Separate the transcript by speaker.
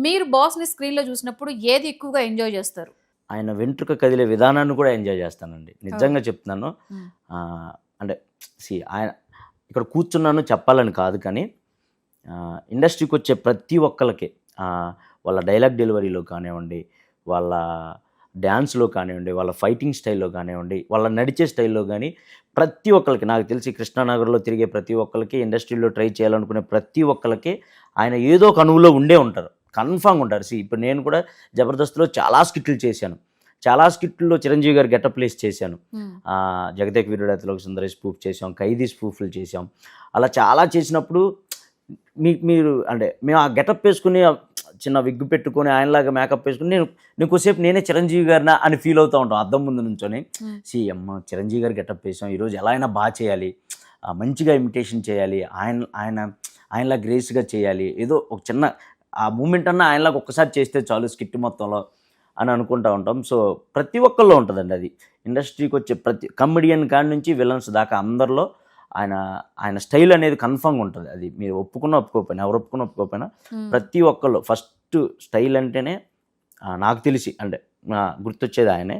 Speaker 1: మీరు బాస్‌ని స్క్రీన్‌లో చూసినప్పుడు ఏది ఎక్కువగా ఎంజాయ్ చేస్తారు?
Speaker 2: ఆయన వెంట్రుక కదిలే విధానాన్ని కూడా ఎంజాయ్ చేస్తానండి.
Speaker 1: ఓహ్!
Speaker 2: నిజంగా చెప్తున్నాను.
Speaker 1: హ్మ్.
Speaker 2: అంటే ఆయన ఇక్కడ కూర్చున్నాను చెప్పాలని కాదు కానీ ఇండస్ట్రీకొచ్చే ప్రతి ఒక్కళ్ళకి వాళ్ళ డైలాగ్ డెలివరీలో కానివ్వండి, వాళ్ళ డాన్స్‌లో కానివ్వండి, వాళ్ళ ఫైటింగ్ స్టైల్‌లో కానివ్వండి, వాళ్ళ నడిచే స్టైల్‌లో గానీ, ప్రతి ఒక్కళ్ళకి నాకు తెలిసి కృష్ణానగర్‌లో తిరిగే ప్రతి ఒక్కళ్ళకి, ఇండస్ట్రీలో ట్రై చేయాలనుకునే ప్రతి ఒక్కళ్ళకి ఆయన ఏదో ఒక అణువులో ఉండే ఉంటారు. కన్ఫర్మ్‌గా ఉంటారు. ఇప్పుడు నేను కూడా 'జబర్దస్త్‌లో' చాలా స్కిట్‌లు చేశాను. చాలా స్కిట్‌ల్లో చిరంజీవి గారి గెటప్‌లేసి చేశాను.
Speaker 1: హ్మ్.
Speaker 2: 'జగదేక వీరుడు అతిలోక సుందరి' స్పూఫ్ చేశాం. 'ఖైదీ' స్పూఫ్‌లు చేశాం. అలా చాలా చేసినప్పుడు మీరు అంటే మేము ఆ గెటప్ వేసుకొని చిన్న విగ్గు పెట్టుకొని ఆయనలాగా మేకప్ వేసుకొని నేను కొద్దిసేపు నేనే చిరంజీవి గారినా అని ఫీల్ అవుతూ ఉంటాం అద్దం ముందు నుంచొని. అమ్మ చిరంజీవి గారు గెటప్ వేసాం ఈరోజు ఎలా అయినా బాగా చేయాలి, మంచిగా ఇమిటేషన్ చేయాలి, ఆయనలా గ్రేస్గా చేయాలి, ఏదో ఒక చిన్న ఆ మూమెంట్ అన్నా ఆయనలాగా ఒక్కసారి చేస్తే చాలు స్కిట్ మొత్తంలో అని అనుకుంటూ ఉంటాం. సో ప్రతి ఒక్కళ్ళలో ఉంటుందండి అది. ఇండస్ట్రీకి వచ్చే ప్రతి కమెడియన్ కాడి నుంచి విలన్స్ దాకా అందరిలో ఆయన ఆయన స్టైల్ అనేది కన్ఫర్మ్‌గా ఉంటది. అది మీరు ఒప్పుకున్నా, ఒప్పుకోకపోయినా, ఎవరు ఒప్పుకున్నా, ఒప్పుకోకపోయినా
Speaker 1: హ్మ్.
Speaker 2: ప్రతి ఒక్కళ్ళు ఫస్ట్ స్టైల్ అంటేనే నాకు తెలిసి అంటే గుర్తొచ్చేది ఆయనే.